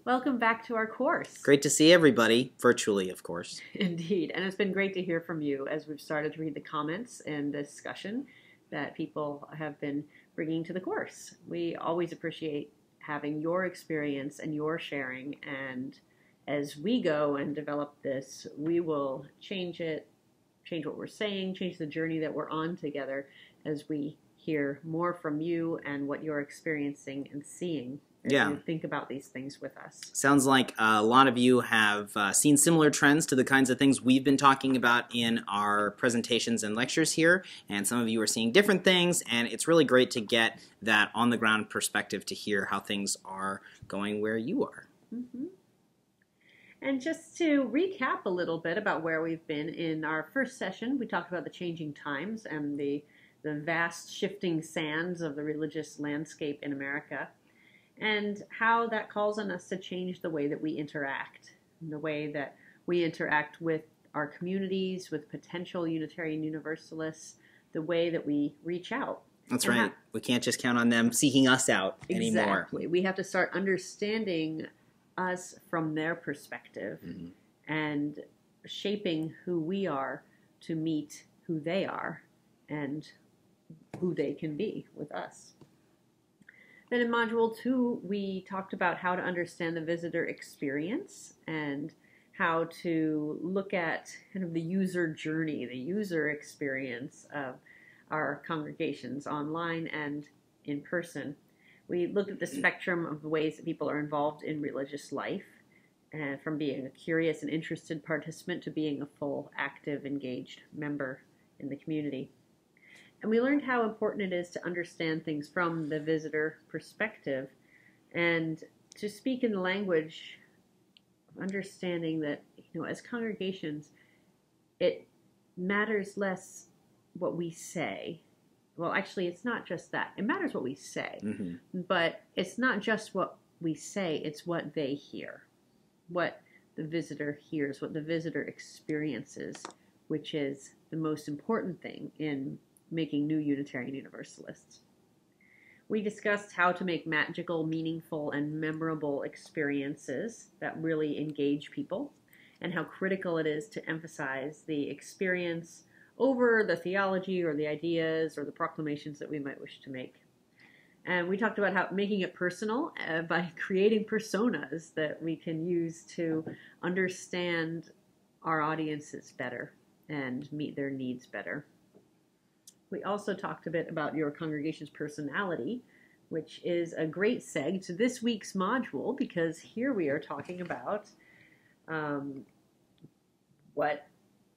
Welcome back to our course. Great to see everybody, virtually, of course. Indeed, and it's been great to hear from you as we've started to read the comments and discussion that people have been bringing to the course. We always appreciate having your experience and your sharing, and as we go and develop this, we will change it, change what we're saying, change the journey that we're on together as we hear more from you and what you're experiencing and seeing as you think about these things with us. Sounds like a lot of you have seen similar trends to the kinds of things we've been talking about in our presentations and lectures here, and some of you are seeing different things, and it's really great to get that on-the-ground perspective to hear how things are going where you are. Mm-hmm. And just to recap a little bit about where we've been, in our first session, we talked about the changing times and the vast shifting sands of the religious landscape in America, and how that calls on us to change the way that we interact, the way that we interact with our communities, with potential Unitarian Universalists, the way that we reach out. That's right. We can't just count on them seeking us out anymore. Exactly. We have to start understanding us from their perspective and shaping who we are to meet who they are and who they can be with us. Then in Module 2, we talked about how to understand the visitor experience and how to look at kind of the user journey, the user experience of our congregations online and in person. We looked at the spectrum of the ways that people are involved in religious life, from being a curious and interested participant to being a full, active, engaged member in the community. And we learned how important it is to understand things from the visitor perspective and to speak in the language of understanding that, as congregations, it matters less what we say. Well, actually, it's not just that. It matters what we say, but it's not just what we say, it's what they hear, what the visitor hears, what the visitor experiences, which is the most important thing in making new Unitarian Universalists. We discussed how to make magical, meaningful, and memorable experiences that really engage people, and how critical it is to emphasize the experience over the theology or the ideas or the proclamations that we might wish to make. And we talked about how making it personal by creating personas that we can use to understand our audiences better and meet their needs better. We also talked a bit about your congregation's personality, which is a great seg to this week's module, because here we are talking about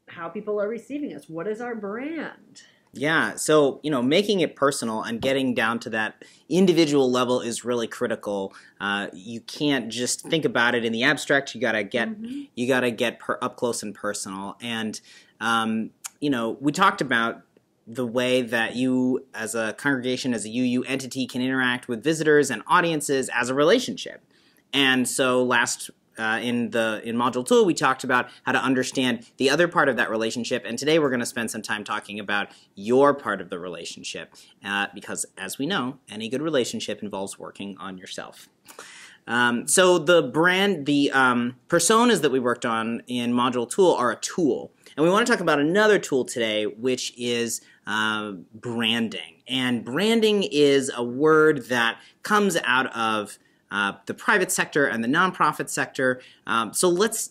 how people are receiving us. What is our brand? Yeah, so, making it personal and getting down to that individual level is really critical. You can't just think about it in the abstract. You gotta get up close and personal. And, we talked about the way that you, as a congregation, as a UU entity, can interact with visitors and audiences as a relationship. And so in Module 2, we talked about how to understand the other part of that relationship, and today we're going to spend some time talking about your part of the relationship, because, as we know, any good relationship involves working on yourself. So the personas that we worked on in Module 2 are a tool. And we want to talk about another tool today, which is branding. And branding is a word that comes out of the private sector and the nonprofit sector. So let's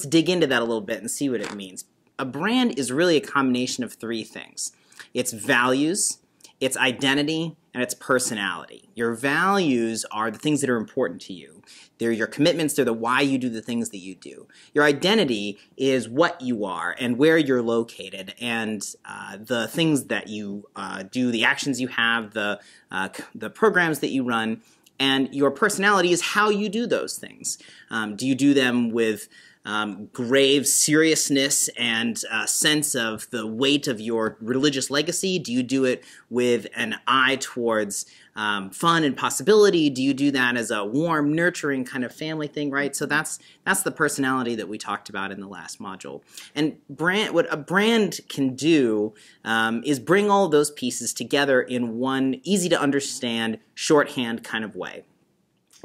dig into that a little bit and see what it means. A brand is really a combination of three things. It's values, its identity, and its personality. Your values are the things that are important to you. They're your commitments, they're the why you do the things that you do. Your identity is what you are and where you're located, and the things that you do, the actions you have, the programs that you run. And your personality is how you do those things. Do you do them with grave seriousness and a sense of the weight of your religious legacy? Do you do it with an eye towards fun and possibility? Do you do that as a warm, nurturing kind of family thing, right? So that's the personality that we talked about in the last module. And what a brand can do is bring all those pieces together in one easy to understand shorthand kind of way.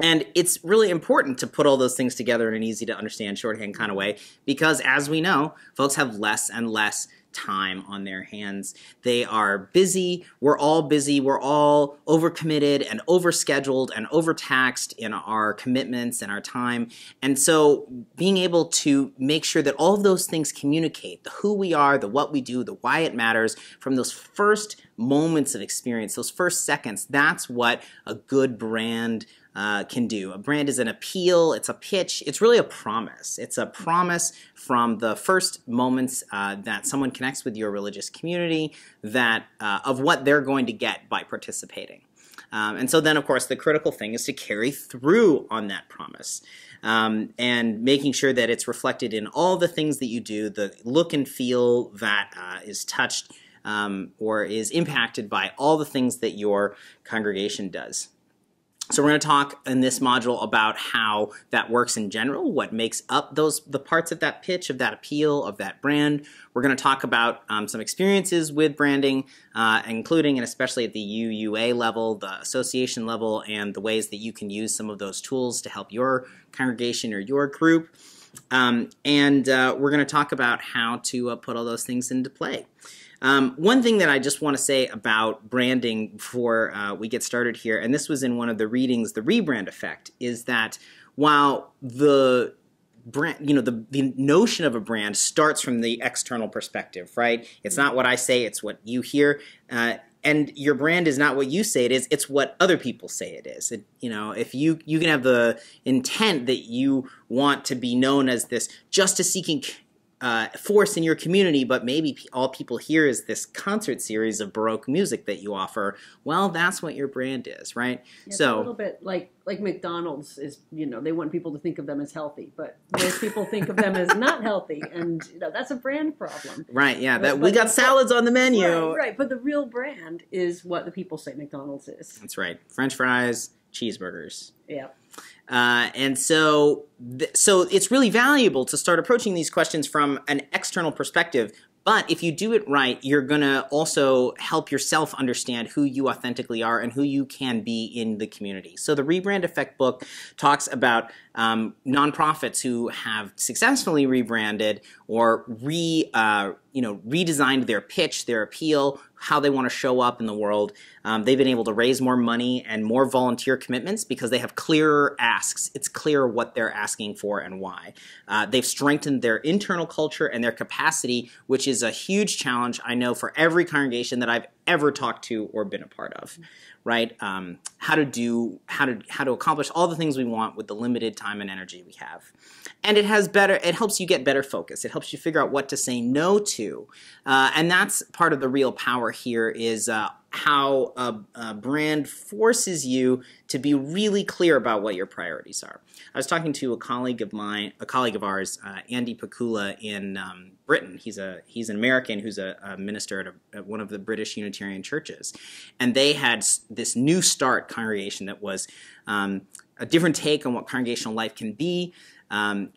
And it's really important to put all those things together in an easy to understand shorthand kind of way because, as we know, folks have less and less time on their hands. They are busy. We're all busy. We're all overcommitted and overscheduled and overtaxed in our commitments and our time. And so being able to make sure that all of those things communicate, the who we are, the what we do, the why it matters, from those first moments of experience, those first seconds, that's what a good brand can do. A brand is an appeal, it's a pitch, it's really a promise. It's a promise from the first moments that someone connects with your religious community that of what they're going to get by participating. And so then, of course, the critical thing is to carry through on that promise. And making sure that it's reflected in all the things that you do, the look and feel that is touched or is impacted by all the things that your congregation does. So we're going to talk in this module about how that works in general, what makes up the parts of that pitch, of that appeal, of that brand. We're going to talk about some experiences with branding, including and especially at the UUA level, the association level, and the ways that you can use some of those tools to help your congregation or your group. And we're going to talk about how to put all those things into play. One thing that I just want to say about branding before we get started here, and this was in one of the readings, the rebrand effect, is that while the brand, the notion of a brand starts from the external perspective, right? It's not what I say, it's what you hear. And your brand is not what you say it is, it's what other people say it is. If you can have the intent that you want to be known as this justice-seeking force in your community, but maybe all people hear is this concert series of Baroque music that you offer, well, that's what your brand is, right? Yeah, so a little bit like McDonald's is, they want people to think of them as healthy, but most people think of them as not healthy, and that's a brand problem. Right, yeah, we got salads on the menu. Right, but the real brand is what the people say McDonald's is. That's right. French fries, cheeseburgers. Yeah. And so it's really valuable to start approaching these questions from an external perspective. But if you do it right, you're going to also help yourself understand who you authentically are and who you can be in the community. So the Rebrand Effect book talks about nonprofits who have successfully rebranded or redesigned their pitch, their appeal, how they want to show up in the world. They've been able to raise more money and more volunteer commitments because they have clearer asks. It's clear what they're asking for and why. They've strengthened their internal culture and their capacity, which is a huge challenge, I know, for every congregation that I've ever talked to or been a part of. Right? How to accomplish all the things we want with the limited time and energy we have. And it helps you get better focus. It helps you figure out what to say no to. And that's part of the real power here is how a brand forces you to be really clear about what your priorities are. I was talking to a colleague of ours, Andy Pakula in Britain. He's an American who's a minister at one of the British Unitarian churches, and they had this New Start congregation that was a different take on what congregational life can be. He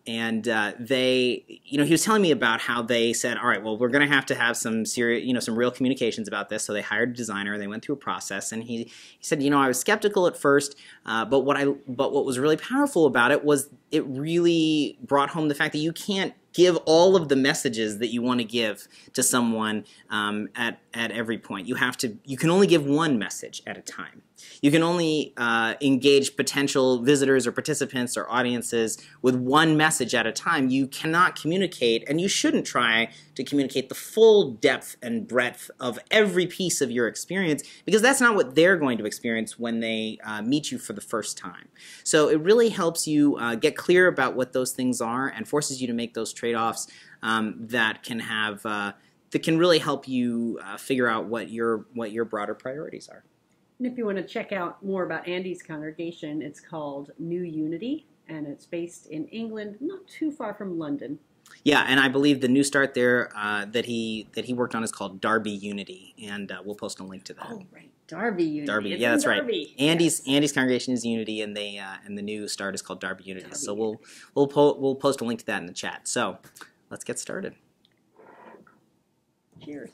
was telling me about how they said, all right, well, we're going to have some serious, some real communications about this. So they hired a designer, they went through a process, and he said, I was skeptical at first, but what was really powerful about it was it really brought home the fact that you can't give all of the messages that you want to give to someone at every point. You can only give one message at a time. You can only engage potential visitors or participants or audiences with one message at a time. You cannot communicate, and you shouldn't try to communicate the full depth and breadth of every piece of your experience, because that's not what they're going to experience when they meet you for the first time. So it really helps you get clear about what those things are and forces you to make those trade-offs that can really help you figure out what your broader priorities are. And if you want to check out more about Andy's congregation, it's called New Unity, and it's based in England, not too far from London. Yeah, and I believe the New Start there that he worked on is called Derby Unity, and we'll post a link to that. Oh, right, Derby Unity. Derby, yeah, that's Derby. Right. Andy's congregation is Unity, and the New Start is called Derby Unity. Derby so Unity. We'll post a link to that in the chat. So let's get started. Cheers.